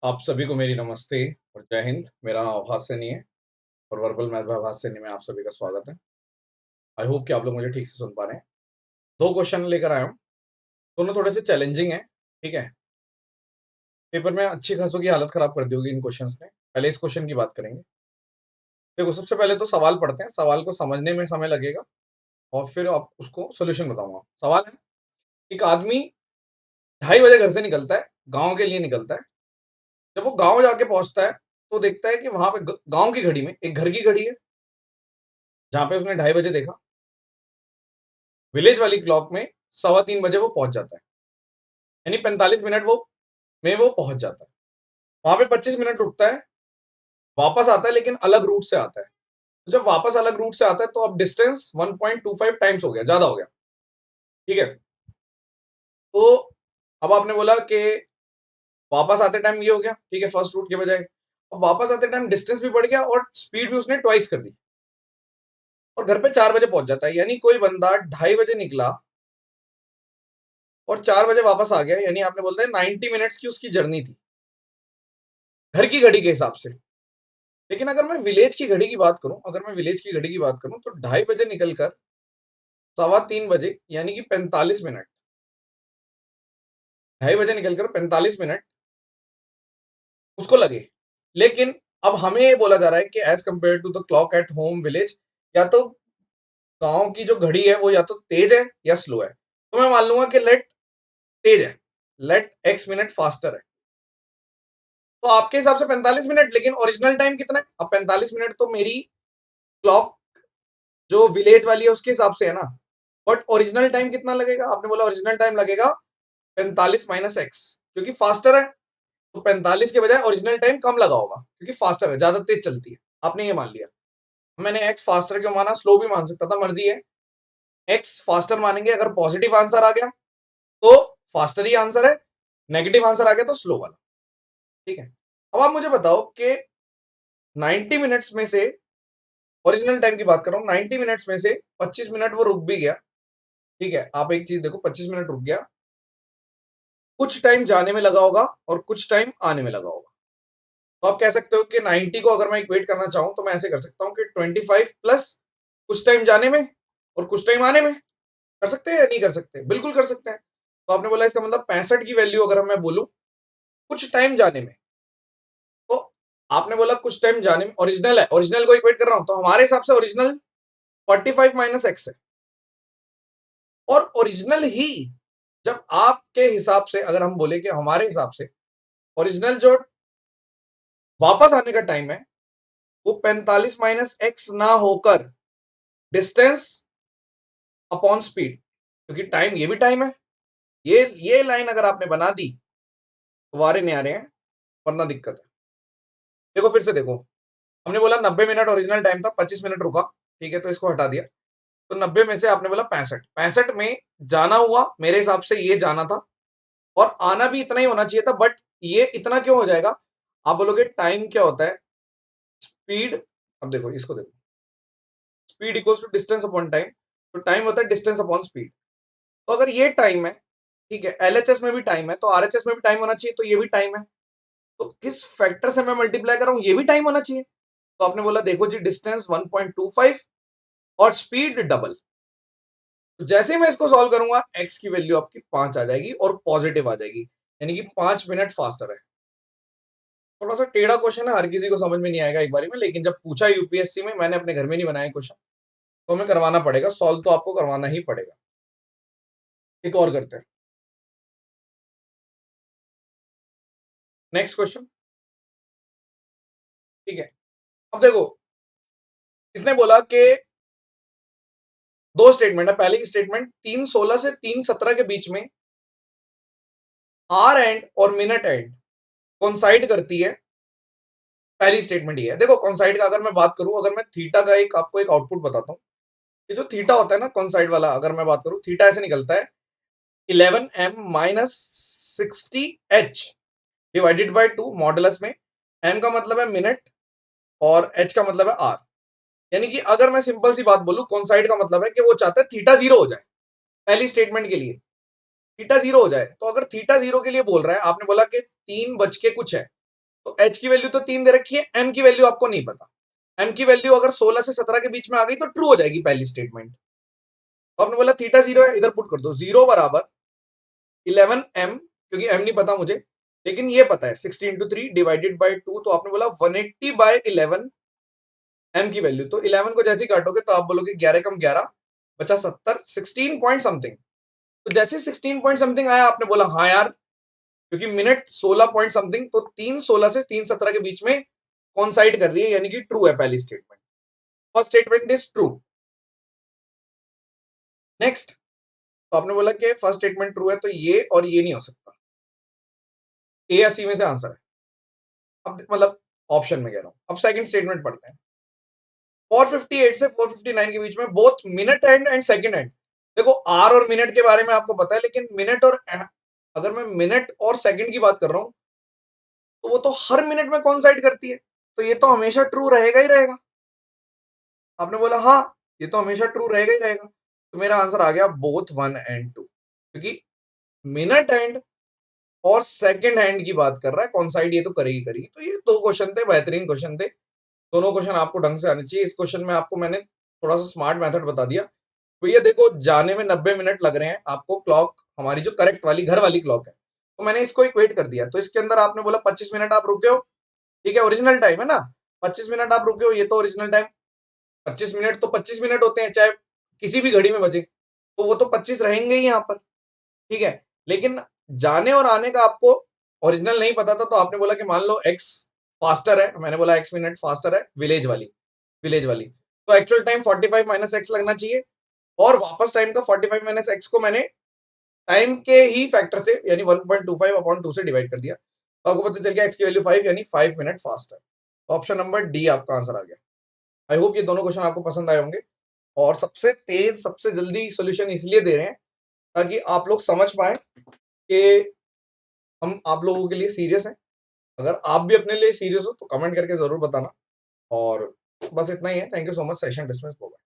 आप सभी को मेरी नमस्ते और जय हिंद। मेरा नाम आभास सैनी है और वर्बल मैथ बाय आभास सैनी में आप सभी का स्वागत है। आई होप कि आप लोग मुझे ठीक से सुन पा रहे हैं। 2 क्वेश्चन लेकर आया हूँ, दोनों थोड़े से चैलेंजिंग हैं, ठीक है? पेपर में अच्छी खासों की हालत खराब कर दी होगी इन क्वेश्चंस ने। पहले इस क्वेश्चन की बात करेंगे। देखो, सबसे पहले तो सवाल पढ़ते हैं, सवाल को समझने में समय लगेगा और फिर आप उसको सॉल्यूशन बताऊँगा। सवाल है, एक आदमी 2:30 बजे घर से निकलता है, गाँव के लिए निकलता है। जब वो गाँव जाके पहुँचता है, तो देखता है कि वहाँ पे ग गाँव की घड़ी में एक घर की घड़ी है, जहाँ पे उसने 2:30 बजे देखा। विलेज वाली क्लॉक में 3:15 बजे वो पहुंच जाता है, यानी 45 मिनट वो पहुंच जाता है। वहां पे 25 मिनट रुकता है, वापस आता है, लेकिन अलग रूट से आता है। तो जब वापस अलग रूट से आता है तो अब डिस्टेंस 1.25 टाइम्स हो गया, ज्यादा हो गया, ठीक है? तो अब आपने बोला कि वापस आते टाइम ये हो गया, ठीक है, फर्स्ट रूट के बजाय। अब वापस आते टाइम डिस्टेंस भी बढ़ गया और स्पीड भी उसने ट्वाइस कर दी और घर पे 4 बजे पहुंच जाता है। यानी कोई बंदा 2:30 बजे निकला और 4 बजे वापस आ गया, यानी आपने बोलते हैं 90 मिनट्स की उसकी जर्नी थी घर की घड़ी के हिसाब से। लेकिन अगर मैं विलेज की घड़ी की बात करूं, तो 2:30 बजे निकलकर 3:15 बजे यानी कि 45 मिनट, 2:30 बजे निकलकर 45 मिनट उसको लगे। लेकिन अब हमें ये बोला जा रहा है कि as compare to the clock at home village, या तो गांव की जो घड़ी है वो या तो तेज है या स्लो है। तो मैं मान लूंगा कि लेट तेज है, लेट एक्स मिनट फास्टर है। तो आपके हिसाब से 45 मिनट, लेकिन ओरिजिनल टाइम कितना है? अब 45 मिनट तो मेरी क्लॉक जो विलेज वाली है उसके हिसाब से है ना, बट ओरिजिनल टाइम कितना लगेगा? आपने बोला ओरिजिनल टाइम लगेगा 45 माइनस एक्स, क्योंकि फास्टर है। तो 45 के बजाय ओरिजिनल टाइम कम लगा होगा, क्योंकि फास्टर है, ज्यादा तेज चलती है। आपने ये मान लिया। मैंने एक्स फास्टर क्यों माना? स्लो भी मान सकता था, मर्जी है। एक्स फास्टर मानेंगे, अगर पॉजिटिव आंसर आ गया तो फास्टर ही आंसर है, नेगेटिव आंसर आ गया तो स्लो वाला, ठीक है? अब आप मुझे बताओ कि 90 मिनट्स में से, ओरिजिनल टाइम की बात कर रहा हूं, 90 मिनट्स में से 25 मिनट वो रुक भी गया, ठीक है? आप एक चीज देखो, 25 मिनट रुक गया, कुछ टाइम जाने में लगा होगा और कुछ टाइम आने में लगा होगा। तो आप कह सकते हो कि 90 को अगर मैं इक्वेट करना चाहूं तो मैं ऐसे कर सकता हूं कि 25 प्लस कुछ टाइम जाने में और कुछ टाइम आने में। कर सकते हैं या नहीं कर सकते? बिल्कुल कर सकते हैं। तो आपने बोला इसका मतलब 65 की वैल्यू अगर मैं बोलूं कुछ टाइम जाने में, तो आपने बोला कुछ टाइम जाने में ओरिजिनल है, ओरिजिनल को इक्वेट कर रहा हूं, तो हमारे हिसाब से ओरिजिनल 45 माइनस एक्स है। और ओरिजिनल ही, जब आपके हिसाब से अगर हम बोले कि हमारे हिसाब से ओरिजिनल जो वापस आने का टाइम है वो 45 माइनस एक्स ना होकर डिस्टेंस अपॉन स्पीड, क्योंकि टाइम ये भी टाइम है। ये लाइन अगर आपने बना दी तो वारे नहीं आ रहे हैं, वरना दिक्कत है। देखो फिर से देखो, हमने बोला 90 मिनट ओरिजिनल टाइम था, 25 मिनट रुका, ठीक है? तो इसको हटा दिया। तो 90 में से आपने बोला 65, 65 में जाना हुआ मेरे हिसाब से ये जाना था और आना भी इतना ही होना चाहिए था, बट ये इतना क्यों हो जाएगा? आप बोलोगे टाइम क्या होता है? स्पीड। अब देखो, इसको देखो, speed equals to distance upon time. तो टाइम होता है डिस्टेंस अपॉन स्पीड। तो अगर ये टाइम है, ठीक है, एलएचएस में भी टाइम है, तो आरएचएस में भी टाइम होना चाहिए, तो ये भी टाइम है। तो किस फैक्टर से मैं मल्टीप्लाई कर रहा हूं? ये भी टाइम होना चाहिए। तो आपने बोला देखो जी, डिस्टेंस 1.25 और स्पीड डबल। तो जैसे ही मैं इसको सॉल्व करूंगा, एक्स की वैल्यू आपकी 5 आ जाएगी और पॉजिटिव आ जाएगी, यानी कि 5 मिनट फास्टर है। थोड़ा सा टेढ़ा क्वेश्चन है, हर किसी को समझ में नहीं आएगा एक बारी में, लेकिन जब पूछा यूपीएससी में, मैंने अपने घर में नहीं बनाया क्वेश्चन, तो हमें करवाना पड़ेगा सॉल्व, तो आपको करवाना ही पड़ेगा। एक और करते हैं, नेक्स्ट क्वेश्चन, ठीक है? अब देखो, इसने बोला कि दो स्टेटमेंट है। पहले की स्टेटमेंट 3:16 से 3:17 के बीच में आर एंड और मिनट एंड कॉन्साइड करती है। पहली स्टेटमेंट ये है। देखो, कॉन्साइड का अगर मैं बात करूं, अगर मैं थीटा का एक आपको एक आउटपुट बताता हूं, ये जो थीटा होता है ना कॉन्साइड वाला, अगर मैं बात करूं, थीटा ऐसे निकलता है 11m minus 60h divided by 2 modulus में। m का मतलब है मिनट और h का मतलब है आर। यानी कि अगर मैं सिंपल सी बात बोलूं, कॉन्साइड का मतलब है कि वो चाहता है थीटा 0 हो जाए। पहली स्टेटमेंट के लिए थीटा 0 हो जाए। तो अगर थीटा 0 के लिए बोल रहा है, आपने बोला कि 3 बज के कुछ है, तो h की वैल्यू तो 3 दे रखी है, m की वैल्यू आपको नहीं पता। m की वैल्यू अगर 16 से 17 के बीच में आ गई तो ट्रू हो जाएगी पहली स्टेटमेंट। तो आपने बोला थीटा 0 है, इधर पुट कर दो, 0 बराबर 11m, क्योंकि m नहीं पता मुझे, लेकिन ये पता है 60 इंटू 3 डिवाइडेड बाई 2, तो आपने बोला 180 बाय 11 m की वैल्यू। तो 11 को जैसे ही काटोगे तो आप बोलोगे 11 कम 11 बचा 70, 16 पॉइंट समथिंग। तो जैसे 16 पॉइंट समथिंग आया आपने बोला हाँ यार, क्योंकि मिनट 16 पॉइंट समथिंग, तो 3:16 से 3:17 के बीच में कॉन्साइड कर रही है, यानी कि ट्रू है पहली statement. First statement is true. Next, तो आपने बोला कि फर्स्ट स्टेटमेंट ट्रू है, तो ये और ये नहीं हो सकता, ए या सी में से आंसर है। अब मतलब ऑप्शन में कह रहा हूं। अब सेकंड स्टेटमेंट पढ़ते हैं। 458 से 459 के बीच में both minute hand and second hand. देखो आर और मिनट के बारे में आपको पता है, लेकिन मिनट और अगर मैं मिनट और सेकंड की बात कर रहा हूं तो वो तो हर मिनट में कॉन्साइड करती है, तो ये तो हमेशा ट्रू रहेगा ही रहेगा। आपने बोला हाँ, ये तो हमेशा ट्रू रहेगा ही रहेगा, तो मेरा आंसर आ गया बोथ 1 एंड 2, क्योंकि मिनट हैंड और सेकंड हैंड की बात कर रहा है, कॉन्साइड ये तो करेगी करेगी। तो ये दो क्वेश्चन थे, बेहतरीन क्वेश्चन थे, दोनों क्वेश्चन आपको ढंग से आने चाहिए। इस क्वेश्चन में आपको मैंने थोड़ा सा स्मार्ट मेथड बता दिया। भैया देखो, जाने में 90 मिनट लग रहे हैं आपको, क्लॉक हमारी जो करेक्ट वाली घर वाली क्लॉक है, तो मैंने इसको इक्वेट कर दिया। तो इसके अंदर आपने बोला 25 मिनट आप रुके हो, ठीक है, ओरिजिनल टाइम है ना, 25 मिनट आप रुके हो, ये तो ओरिजिनल टाइम। 25 मिनट तो 25 मिनट होते हैं, चाहे किसी भी घड़ी में बजे, तो वो तो 25 रहेंगे ही यहाँ पर, ठीक है। लेकिन जाने और आने का आपको ओरिजिनल नहीं पता था, तो आपने बोला कि मान लो एक्स फास्टर है, मैंने बोला एक्स मिनट फास्टर है विलेज वाली, तो एक्चुअल टाइम 45 माइनस एक्स लगना चाहिए, और वापस टाइम का 45 माइनस एक्स को मैंने टाइम के ही फैक्टर से यानी 1.25 अपॉन 2 से डिवाइड कर दिया, तो आपको पता चल गया एक्स की वैल्यू 5 यानी 5 मिनट फास्ट है। ऑप्शन नंबर डी आपका आंसर आ गया। आई होप ये दोनों क्वेश्चन आपको पसंद आए होंगे, और सबसे तेज सबसे जल्दी सॉल्यूशन इसलिए दे रहे हैं ताकि आप लोग समझ पाए कि हम आप लोगों के लिए सीरियस हैं। अगर आप भी अपने लिए सीरियस हो तो कमेंट करके जरूर बताना, और बस इतना ही है। Thank you so much. Session dismiss होगा।